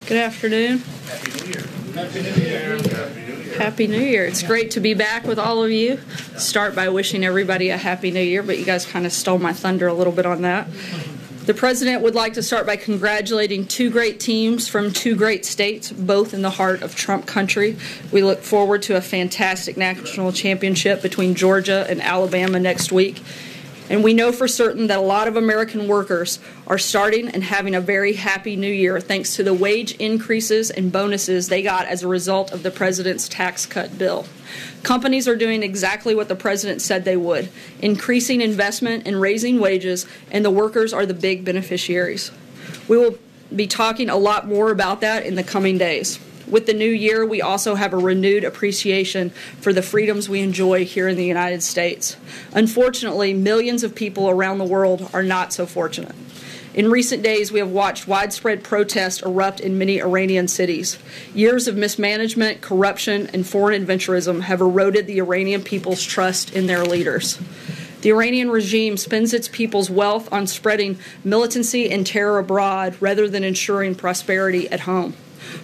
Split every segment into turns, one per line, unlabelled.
Good afternoon.
Happy New Year. Happy New Year. Happy New Year.
Happy New Year. It's great to be back with all of you. Start by wishing everybody a Happy New Year, but you guys kind of stole my thunder a little bit on that. The President would like to start by congratulating two great teams from two great states, both in the heart of Trump country. We look forward to a fantastic national championship between Georgia and Alabama next week. And we know for certain that a lot of American workers are starting and having a very happy new year thanks to the wage increases and bonuses they got as a result of the President's tax cut bill. Companies are doing exactly what the President said they would, increasing investment and raising wages, and the workers are the big beneficiaries. We will be talking a lot more about that in the coming days. With the new year, we also have a renewed appreciation for the freedoms we enjoy here in the United States. Unfortunately, millions of people around the world are not so fortunate. In recent days, we have watched widespread protests erupt in many Iranian cities. Years of mismanagement, corruption, and foreign adventurism have eroded the Iranian people's trust in their leaders. The Iranian regime spends its people's wealth on spreading militancy and terror abroad rather than ensuring prosperity at home.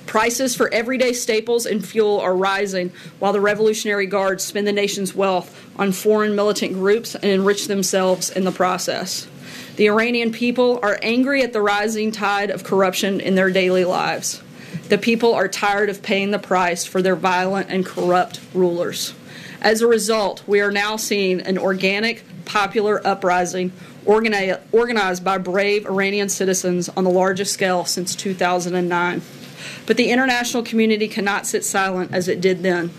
Prices for everyday staples and fuel are rising, while the Revolutionary Guards spend the nation's wealth on foreign militant groups and enrich themselves in the process. The Iranian people are angry at the rising tide of corruption in their daily lives. The people are tired of paying the price for their violent and corrupt rulers. As a result, we are now seeing an organic, popular uprising organized by brave Iranian citizens on the largest scale since 2009. But the international community cannot sit silent as it did then.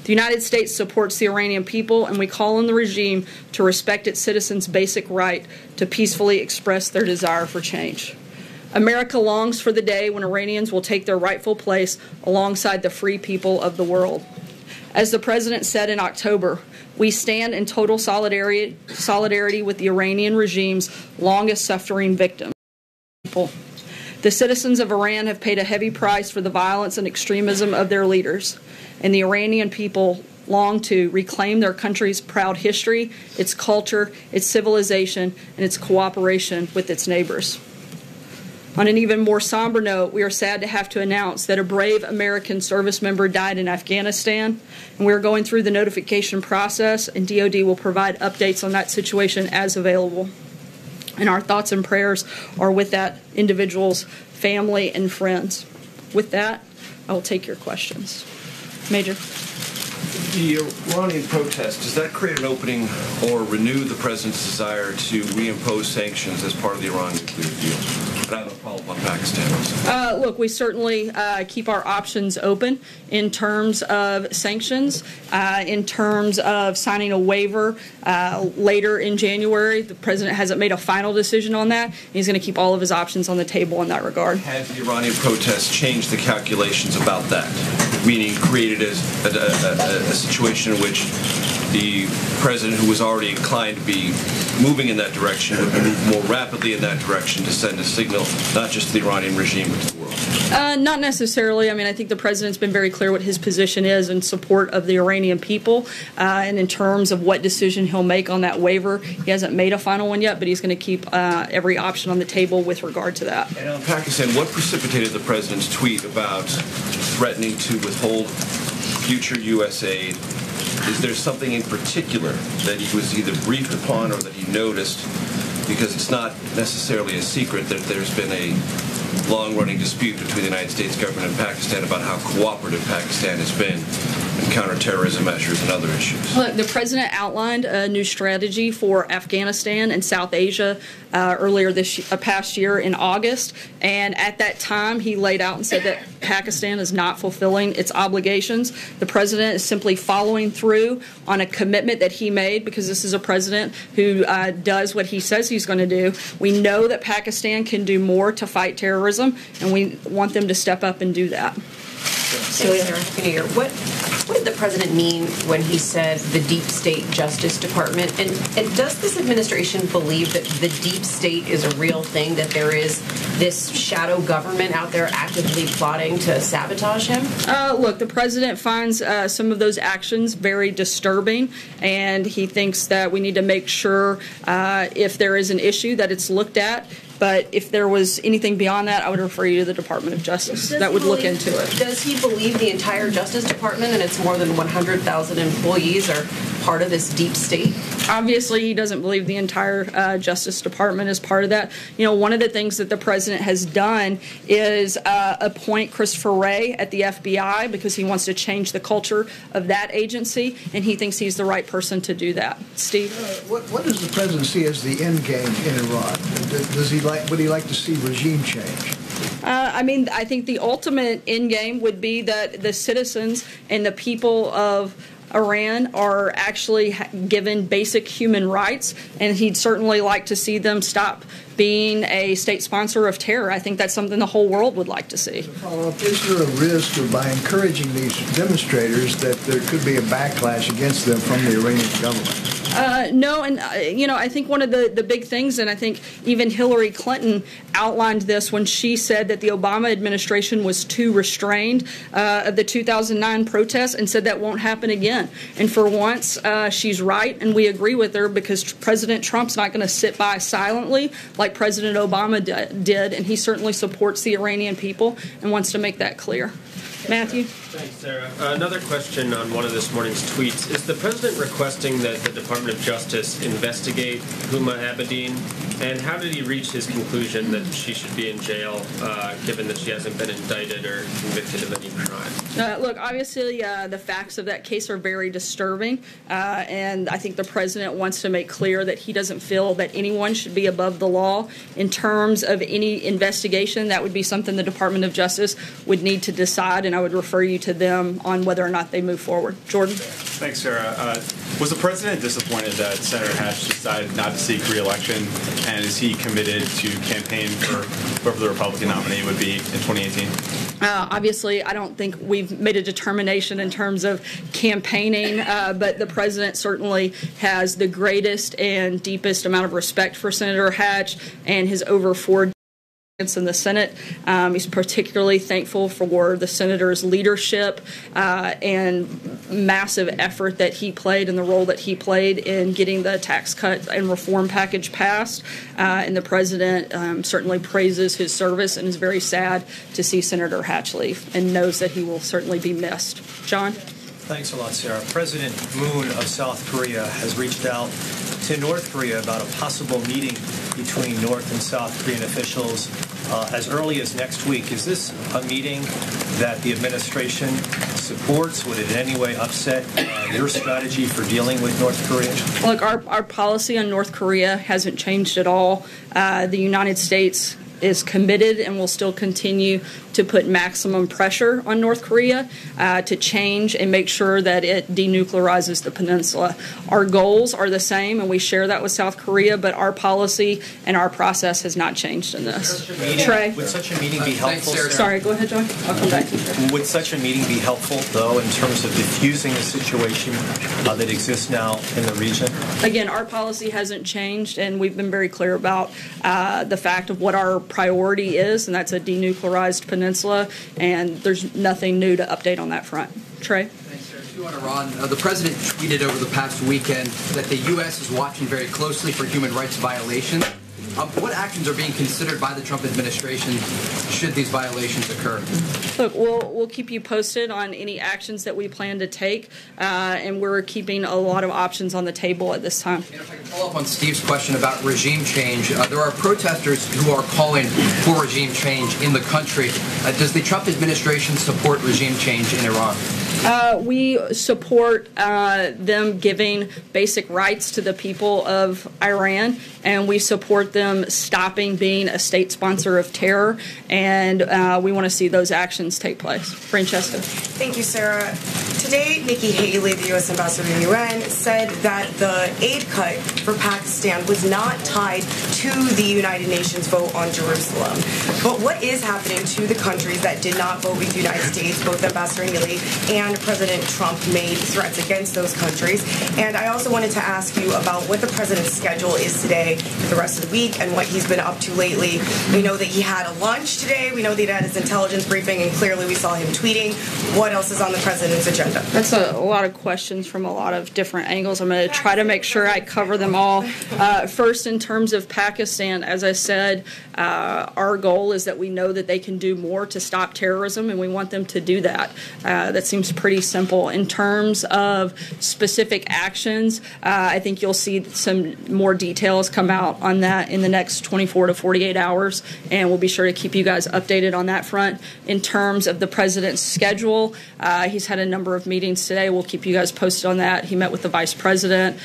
The United States supports the Iranian people, and we call on the regime to respect its citizens' basic right to peacefully express their desire for change. America longs for the day when Iranians will take their rightful place alongside the free people of the world. As the President said in October, we stand in total solidarity with the Iranian regime's longest-suffering victims. The citizens of Iran have paid a heavy price for the violence and extremism of their leaders, and the Iranian people long to reclaim their country's proud history, its culture, its civilization, and its cooperation with its neighbors. On an even more somber note, we are sad to have to announce that a brave American service member died in Afghanistan, and we are going through the notification process, and DoD will provide updates on that situation as available. And our thoughts and prayers are with that individual's family and friends. With that, I will take your questions. Major.
The Iranian protest, does that create an opening or renew the President's desire to reimpose sanctions as part of the Iran nuclear deal? But I have a follow-up on Pakistan also.
Look, we certainly keep our options open in terms of sanctions, in terms of signing a waiver later in January. The President hasn't made a final decision on that. He's going to keep all of his options on the table in that regard.
Has the Iranian protest changed the calculations about that? Meaning created a situation in which the President, who was already inclined to be moving in that direction, would move more rapidly in that direction to send a signal not just to the Iranian regime but to the world?
Not necessarily. I mean, I think the President's been very clear what his position is in support of the Iranian people, and in terms of what decision he'll make on that waiver. He hasn't made a final one yet, but he's going to keep every option on the table with regard to that.
And on Pakistan, what precipitated the President's tweet about threatening to withhold future U.S. aid? Is there something in particular that he was either briefed upon or that he noticed? Because it's not necessarily a secret that there's been a long-running dispute between the United States government and Pakistan about how cooperative Pakistan has been in counterterrorism measures and other issues.
Look, the President outlined a new strategy for Afghanistan and South Asia earlier this past year in August, and at that time he laid out and said that Pakistan is not fulfilling its obligations. The President is simply following through on a commitment that he made, because this is a President who does what he says he's going to do. We know that Pakistan can do more to fight terrorism, and we want them to step up and do that.
Sarah, Happy New Year. What did the President mean when he said the deep state Justice Department? And does this administration believe that the deep state is a real thing, that there is this shadow government out there actively plotting to sabotage him?
Look, the President finds some of those actions very disturbing, and he thinks that we need to make sure if there is an issue that it's looked at But if there was anything beyond that, I would refer you to the Department of Justice that would look into it.
Does he believe the entire Justice Department and its more than 100,000 employees are part of this deep state?
Obviously, he doesn't believe the entire Justice Department is part of that. You know, one of the things that the president has done is appoint Christopher Wray at the FBI because he wants to change the culture of that agency, and he thinks he's the right person to do that. Steve?
What does the president see as the end game in Iran? Would he like to see regime change?
I mean, I think the ultimate end game would be that the citizens and the people of Iran are actually given basic human rights, and he'd certainly like to see them stop being a state sponsor of terror. I think that's something the whole world would like to see.
Follow-up, is there a risk of, by encouraging these demonstrators, that there could be a backlash against them from the Iranian government?
No, and I think one of the big things, and I think even Hillary Clinton outlined this when she said that the Obama administration was too restrained of the 2009 protests, and said that won't happen again. And for once, she's right, and we agree with her, because President Trump's not going to sit by silently like President Obama did, and he certainly supports the Iranian people and wants to make that clear. Matthew?
Thanks, Sarah. Another question on one of this morning's tweets. Is the president requesting that the Department of Justice investigate Huma Abedin? And how did he reach his conclusion that she should be in jail, given that she hasn't been indicted or convicted of any crime?
Look, obviously, the facts of that case are very disturbing, and I think the president wants to make clear that he doesn't feel that anyone should be above the law. In terms of any investigation, that would be something the Department of Justice would need to decide, and I would refer you to them on whether or not they move forward. Jordan?
Thanks, Sarah. Was the president disappointed that Senator Hatch decided not to seek re-election, and is he committed to campaign for whoever the Republican nominee would be in 2018?
Obviously, I don't think we've made a determination in terms of campaigning, but the president certainly has the greatest and deepest amount of respect for Senator Hatch and his over 4 in the Senate. He's particularly thankful for the senator's leadership and massive effort that he played and the role that he played in getting the tax cut and reform package passed. And the president certainly praises his service and is very sad to see Senator Hatch leave and knows that he will certainly be missed. John?
Thanks a lot, Sarah. President Moon of South Korea has reached out to North Korea about a possible meeting between North and South Korean officials as early as next week. Is this a meeting that the administration supports? Would it in any way upset your strategy for dealing with North Korea?
Look, our policy on North Korea hasn't changed at all. The United States is committed and will still continue to put maximum pressure on North Korea to change and make sure that it denuclearizes the peninsula. Our goals are the same, and we share that with South Korea, but our policy and our process has not changed in this. Trey?
Would such a meeting be helpful?
Sorry, go ahead, John. I'll come back to you.
Would such a meeting be helpful, though, in terms of diffusing the situation that exists now in the region?
Again, our policy hasn't changed, and we've been very clear about the fact of what our priority is, and that's a denuclearized peninsula, and there's nothing new to update on that front. Trey?
Thanks, Sarah. Too, on Iran, the president tweeted over the past weekend that the U.S. is watching very closely for human rights violations. What actions are being considered by the Trump administration should these violations occur?
Look, we'll keep you posted on any actions that we plan to take, and we're keeping a lot of options on the table at this time.
And if I can follow up on Steve's question about regime change, there are protesters who are calling for regime change in the country. Does the Trump administration support regime change in Iran?
We support them giving basic rights to the people of Iran, and we support them stopping being a state sponsor of terror, and we want to see those actions take place. Francesca.
Thank you, Sarah. Today, Nikki Haley, the U.S. ambassador to the UN, said that the aid cut for Pakistan was not tied to the United Nations vote on Jerusalem. But what is happening to the countries that did not vote with the United States? Both Ambassador Haley and President Trump made threats against those countries. And I also wanted to ask you about what the president's schedule is today for the rest of the week and what he's been up to lately. We know that he had a lunch today. We know that he had his intelligence briefing, and clearly we saw him tweeting. What else is on the president's agenda?
That's a lot of questions from a lot of different angles. I'm going to try to make sure I cover them all. First, in terms of Pakistan, as I said, our goal is that we know that they can do more to stop terrorism, and we want them to do that. That seems pretty simple. In terms of specific actions, I think you'll see some more details come out on that in the next 24 to 48 hours, and we'll be sure to keep you guys updated on that front. In terms of the president's schedule, he's had a number of meetings today. We'll keep you guys posted on that. He met with the vice president,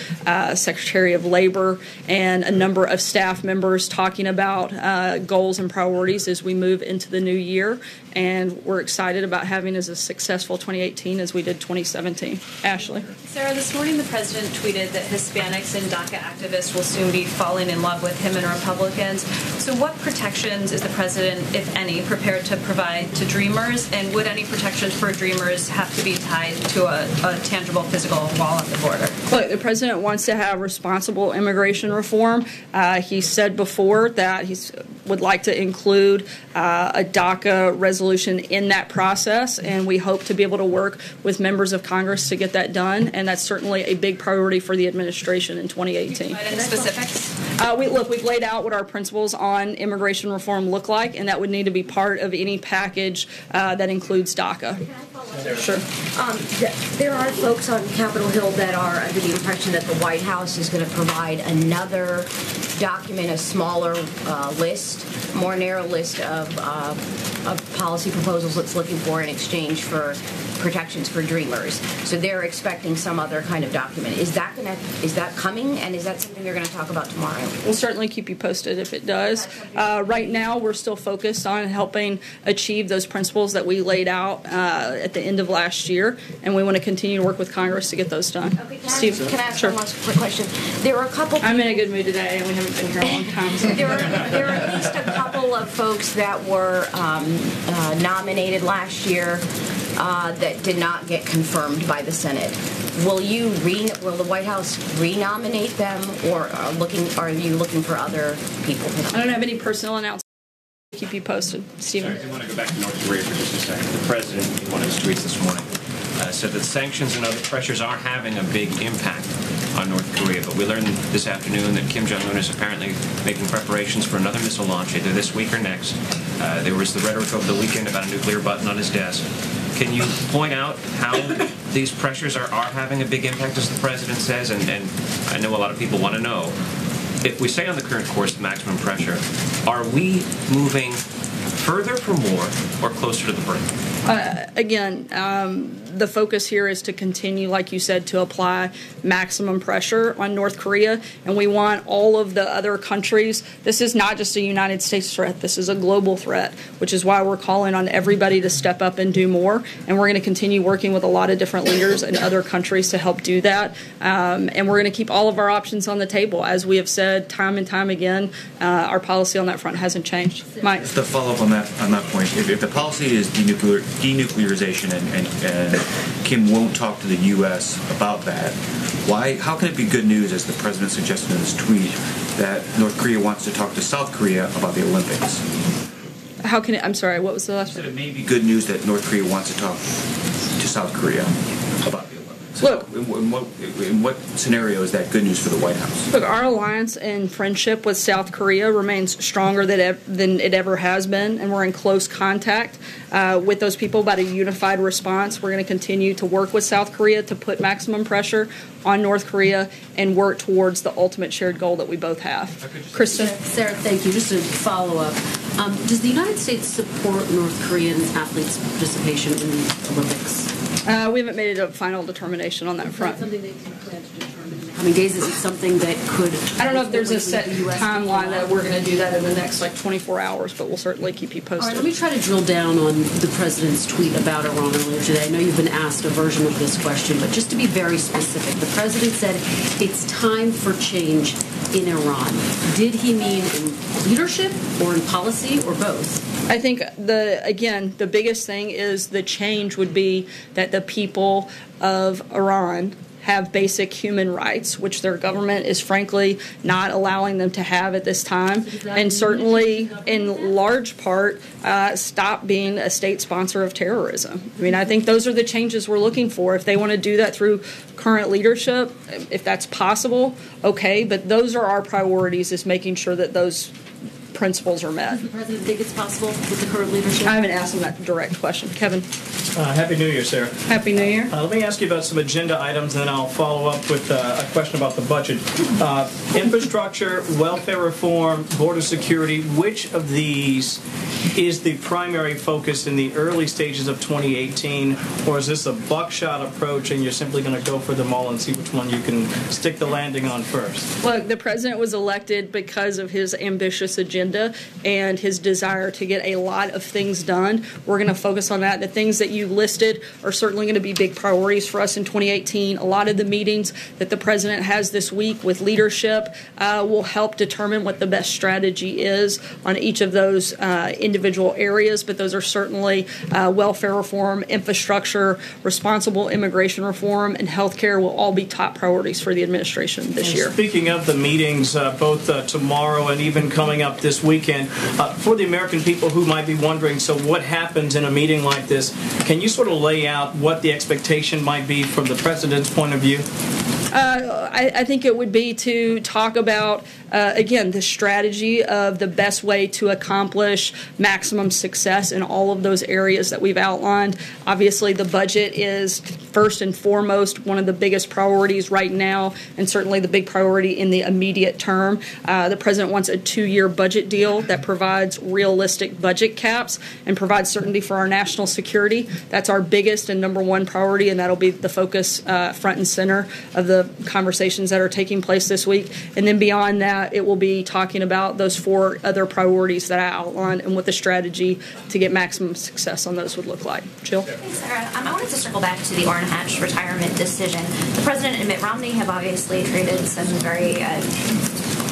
secretary of labor, and a number of staff members talking about goals and priorities as we move into the new year. And we're excited about having as a successful 2018 as we did 2017. Ashley.
Sarah, this morning the president tweeted that Hispanics and DACA activists will soon be falling in love with him and Republicans. So what protections is the president, if any, prepared to provide to Dreamers? And would any protections for Dreamers have to be tied to a tangible physical wall at the border?
Look, the president wants to have responsible immigration reform. He said before that he would like to include a DACA resolution in that process, and we hope to be able to work with members of Congress to get that done, and that's certainly a big priority for the administration in 2018.
Any specifics?
We've laid out what our principles on immigration reform look like, and that would need to be part of any package that includes DACA. Sure.
There are folks on Capitol Hill that are under the impression that the White House is going to provide another document, a smaller list, more narrow list of policy proposals it's looking for in exchange for protections for Dreamers. So they're expecting some other kind of document. Is that coming, and is that something you're going to talk about tomorrow?
We'll certainly keep you posted if it does. Right now, we're still focused on helping achieve those principles that we laid out at the end of last year, and we want to continue to work with Congress to get those done.
Okay,
Steve,
can I ask
sure.
one last quick question? There are a couple.
I'm in a good mood today, and we haven't been here a long time. So.
There are at least a couple of folks that were nominated last year that did not get confirmed by the Senate. Will the White House renominate them, or are you looking for other people?
I don't have any personal announcements. Keep you posted. Stephen.
Sorry, I want to go back to North Korea for just a second. The president, in one of his tweets this morning, said that sanctions and other pressures are having a big impact on North Korea. But we learned this afternoon that Kim Jong-un is apparently making preparations for another missile launch, either this week or next. There was the rhetoric over the weekend about a nuclear button on his desk. Can you point out how these pressures are having a big impact, as the president says? And I know a lot of people want to know, if we stay on the current course of maximum pressure, are we moving further from war or closer to the brink?
Again, the focus here is to continue, like you said, to apply maximum pressure on North Korea, and we want all of the other countries. This is not just a United States threat. This is a global threat, which is why we're calling on everybody to step up and do more, and we're going to continue working with a lot of different leaders in other countries to help do that, and we're going to keep all of our options on the table. As we have said time and time again, our policy on that front hasn't changed. Mike?
Just to follow up on that point, if the policy is denuclearization and Kim won't talk to the U.S. about that, how can it be good news, as the president suggested in his tweet, that North Korea wants to talk to South Korea about the Olympics?
How can it? I'm sorry, what was the last one?
It may be good news that North Korea wants to talk to South Korea about the Olympics.
Look,
in what scenario is that good news for the White House?
Look, our alliance and friendship with South Korea remains stronger than it ever has been, and we're in close contact with those people about a unified response. We're going to continue to work with South Korea to put maximum pressure on North Korea and work towards the ultimate shared goal that we both have. Kristen?
Sarah, thank you. Just to follow up, does the United States support North Korean athletes' participation in the Olympics?
We haven't made a final determination on that front.
Something that you plan to determine in the coming days? Is it something that could...
I don't know if there's a set timeline that we're going to do that in the next 24 hours, but we'll certainly keep you posted.
All right, let me try to drill down on the president's tweet about Iran earlier today. I know you've been asked a version of this question, but just to be very specific, the president said it's time for change in Iran. Did he mean in leadership or in policy or both?
I think, the biggest thing is the change would be that the people of Iran have basic human rights, which their government is frankly not allowing them to have at this time, and certainly in large part stop being a state sponsor of terrorism. I mean, I think those are the changes we're looking for. If they want to do that through current leadership, if that's possible, okay, but those are our priorities, is making sure that those principles are met.
Does the president think it's possible with the current leadership?
I haven't asked him that direct question. Kevin.
Happy New Year, Sarah.
Happy New Year.
Let me ask you about some agenda items, and then I'll follow up with a question about the budget. Infrastructure, welfare reform, border security, which of these is the primary focus in the early stages of 2018, or is this a buckshot approach and you're simply going to go for them all and see which one you can stick the landing on first?
Look, the president was elected because of his ambitious agenda and his desire to get a lot of things done. We're going to focus on that. The things that you listed are certainly going to be big priorities for us in 2018. A lot of the meetings that the president has this week with leadership will help determine what the best strategy is on each of those individual areas, but those are certainly welfare reform, infrastructure, responsible immigration reform, and health care will all be top priorities for the administration this year.
Speaking of the meetings, both tomorrow and even coming up this weekend, for the American people who might be wondering, so what happens in a meeting like this, can you sort of lay out what the expectation might be from the president's point of view?
I think it would be to talk about, again, the strategy of the best way to accomplish maximum success in all of those areas that we've outlined. Obviously, the budget is first and foremost one of the biggest priorities right now, and certainly the big priority in the immediate term. The president wants a 2-year budget deal that provides realistic budget caps and provides certainty for our national security. That's our biggest and number one priority, and that'll be the focus front and center of the conversations that are taking place this week. And then beyond that, it will be talking about those 4 other priorities that I outlined and what the strategy to get maximum success on those would look like. Jill?
Thanks, Sarah. I wanted to circle back to the Orrin Hatch retirement decision. The president and Mitt Romney have obviously traded some very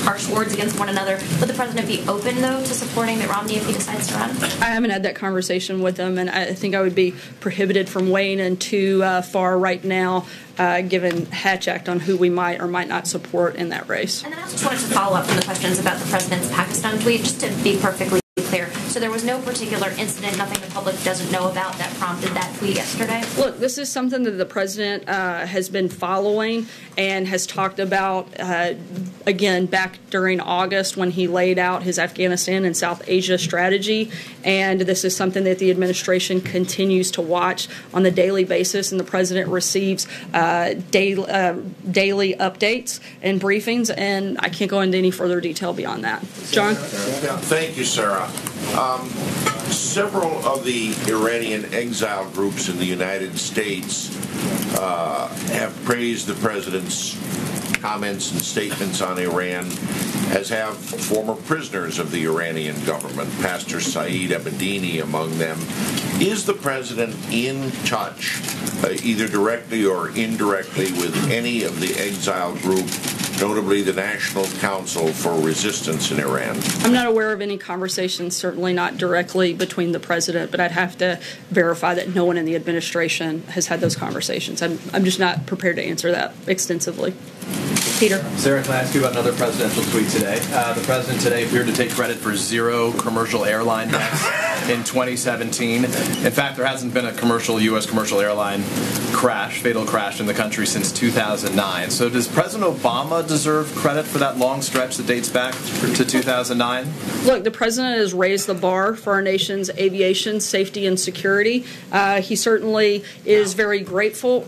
harsh words against one another. Would the president be open, though, to supporting Mitt Romney if he decides to run?
I haven't had that conversation with him, and I think I would be prohibited from weighing in too far right now, given Hatch Act, on who we might or might not support in that race.
And then I just wanted to follow up on the questions about the president's Pakistan tweet, just to be perfectly clear. So there was no particular incident, nothing the public doesn't know about that prompted that tweet yesterday?
Look, this is something that the president has been following and has talked about, again, back during August when he laid out his Afghanistan and South Asia strategy. And this is something that the administration continues to watch on a daily basis, and the president receives daily updates and briefings, and I can't go into any further detail beyond that. John?
Thank you, Sarah. Several of the Iranian exile groups in the United States have praised the president's comments and statements on Iran, as have former prisoners of the Iranian government, Pastor Saeed Abedini among them. Is the president in touch, either directly or indirectly, with any of the exile group, notably the National Council for Resistance in Iran?
I'm not aware of any conversations, certainly not directly between the president, but I'd have to verify that no one in the administration has had those conversations. I'm just not prepared to answer that extensively. Peter.
Sarah, can I ask you about another presidential tweet today? The president today appeared to take credit for 0 commercial airline deaths in 2017. In fact, there hasn't been a U.S. commercial airline fatal crash in the country since 2009. So does President Obama deserve credit for that long stretch that dates back to 2009?
Look, the president has raised the bar for our nation's aviation safety and security. He certainly is very grateful.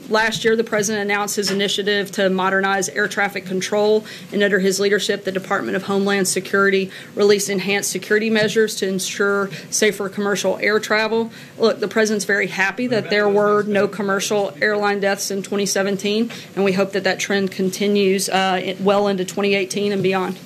Last year, the president announced his initiative to modernize air traffic control, and under his leadership, the Department of Homeland Security released enhanced security measures to ensure safer commercial air travel. Look, the president's very happy that there were no commercial airline deaths in 2017, and we hope that that trend continues well into 2018 and beyond.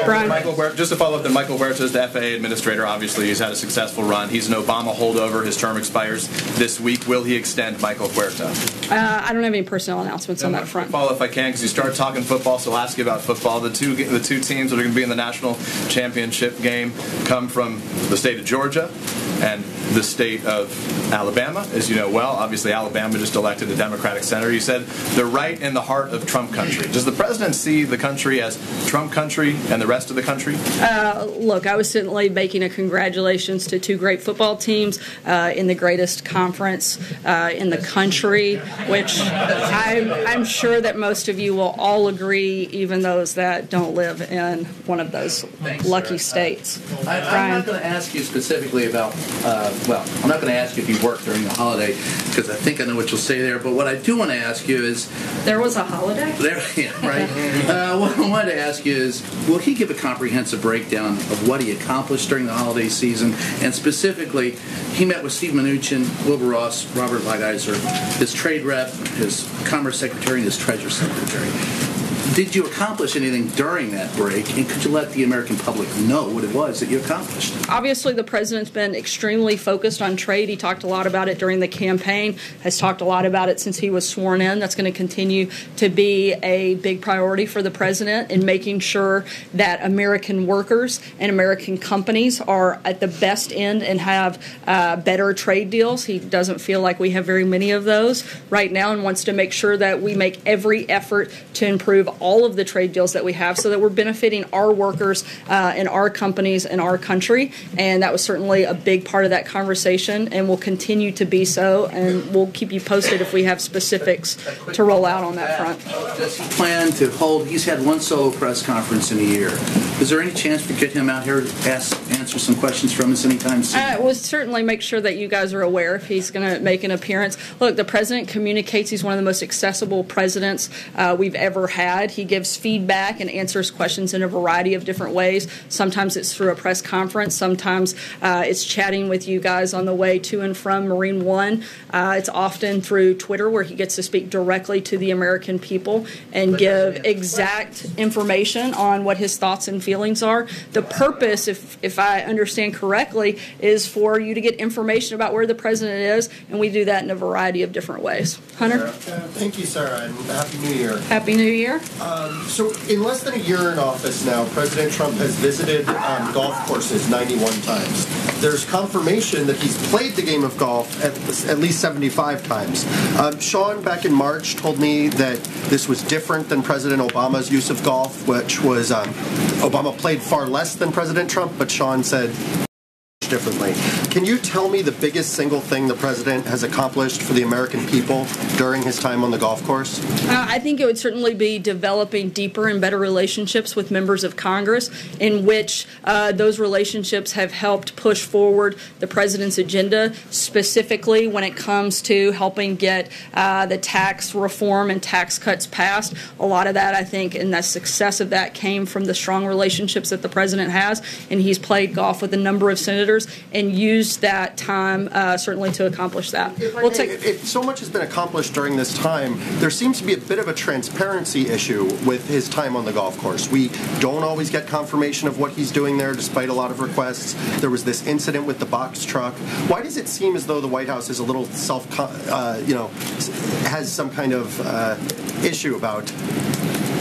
Brian? Just to follow up, then Michael Huerta is the FAA administrator. Obviously, he's had a successful run. He's an Obama holdover. His term expires this week. Will he extend Michael Huerta?
I don't have any personnel announcements on that front.
Follow if I can, because you started talking football, so I'll ask you about football. The two teams that are going to be in the national championship game come from the state of Georgia, and the state of Alabama, as you know well. Obviously, Alabama just elected a Democratic senator. You said they're right in the heart of Trump country. Does the president see the country as Trump country and the rest of the country?
Look, I was certainly making a congratulations to two great football teams in the greatest conference in the country, which I'm sure that most of you will all agree, even those that don't live in one of those lucky states.
I'm not going to ask you specifically about, I'm not going to ask you if you work during the holiday, because I think I know what you'll say there, but what I do want to ask you is...
There was a holiday?
Right. What I wanted to ask you is, will he give a comprehensive breakdown of what he accomplished during the holiday season? And specifically, he met with Steve Mnuchin, Wilbur Ross, Robert Lighthizer, his trade rep, his commerce secretary, and his treasury secretary. Did you accomplish anything during that break, and could you let the American public know what it was that you accomplished?
Obviously, the president's been extremely focused on trade. He talked a lot about it during the campaign, has talked a lot about it since he was sworn in. That's going to continue to be a big priority for the president in making sure that American workers and American companies are at the best end and have better trade deals. He doesn't feel like we have very many of those right now and wants to make sure that we make every effort to improve all of the trade deals that we have so that we're benefiting our workers and our companies in our country. And that was certainly a big part of that conversation and will continue to be so. And we'll keep you posted if we have specifics to roll out on that front.
Does he plan to hold, he's had one solo press conference in a year. Is there any chance we get him out here to answer some questions from us anytime soon?
We'll certainly make sure that you guys are aware if he's going to make an appearance. Look, the president communicates. He's one of the most accessible presidents we've ever had. He gives feedback and answers questions in a variety of different ways. Sometimes it's through a press conference. Sometimes it's chatting with you guys on the way to and from Marine One. It's often through Twitter where he gets to speak directly to the American people and give exact information on what his thoughts and feelings are. The purpose, if I understand correctly, is for you to get information about where the president is, and we do that in a variety of different ways. Hunter?
Thank you, Sarah, and Happy New Year.
Happy New Year.
So in less than a year in office now, President Trump has visited golf courses 91 times. There's confirmation that he's played the game of golf at least 75 times. Sean, back in March, told me that this was different than President Obama's use of golf, which was Obama played far less than President Trump, but Sean said differently. Can you tell me the biggest single thing the president has accomplished for the American people during his time on the golf course?
I think it would certainly be developing deeper and better relationships with members of Congress in which those relationships have helped push forward the president's agenda, specifically when it comes to helping get the tax reform and tax cuts passed. A lot of that, I think, and the success of that came from the strong relationships that the president has, and he's played golf with a number of senators and used that time certainly to accomplish that.
If so much has been accomplished during this time, there seems to be a bit of a transparency issue with his time on the golf course. We don't always get confirmation of what he's doing there, despite a lot of requests. There was this incident with the box truck. Why does it seem as though the White House is a little has some kind of issue about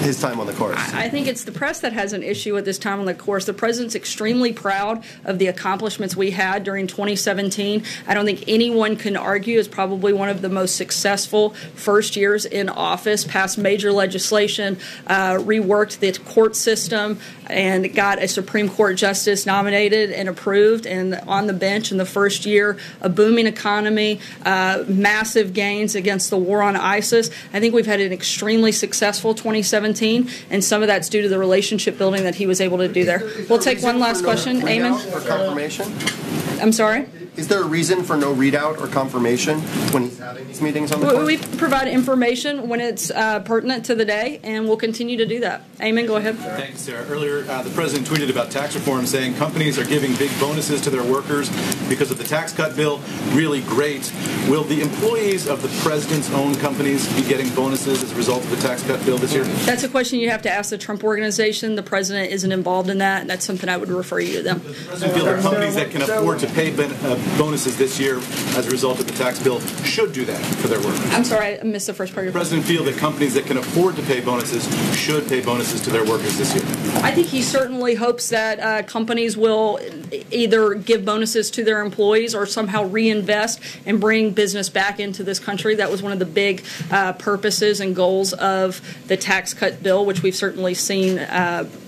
his time on the course?
I think it's the press that has an issue with this time on the course. The president's extremely proud of the accomplishments we had during 2017. I don't think anyone can argue is probably one of the most successful first years in office, passed major legislation, reworked the court system, and got a Supreme Court justice nominated and approved and on the bench in the first year, a booming economy, massive gains against the war on ISIS. I think we've had an extremely successful 2017. And some of that's due to the relationship building that he was able to do there. We'll take one last question. Eamon?
For confirmation?
I'm sorry?
Is there a reason for no readout or confirmation when he's having these meetings on the course?
We provide information when it's pertinent to the day, and we'll continue to do that. Eamon, go ahead.
Thanks, Sarah. Earlier, the president tweeted about tax reform, saying companies are giving big bonuses to their workers because of the tax cut bill. Really great. Will the employees of the president's own companies be getting bonuses as a result of the tax cut bill this year?
That's a question you have to ask the Trump Organization. The president isn't involved in that, and that's something I would refer you to them.
Does the president feel that companies that can afford to pay bonuses this year as a result of the tax bill should do that for their workers?
I'm sorry, I missed the first part of your
question. Does the president feel that companies that can afford to pay bonuses should pay bonuses to their workers this year?
I think he certainly hopes that companies will either give bonuses to their employees or somehow reinvest and bring business back into this country. That was one of the big purposes and goals of the tax cut bill, which we've certainly seen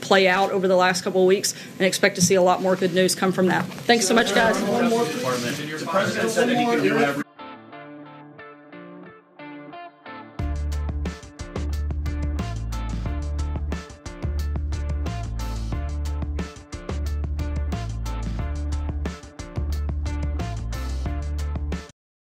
play out over the last couple of weeks, and expect to see a lot more good news come from that. Thanks so much, guys.
The president said that he could do whatever.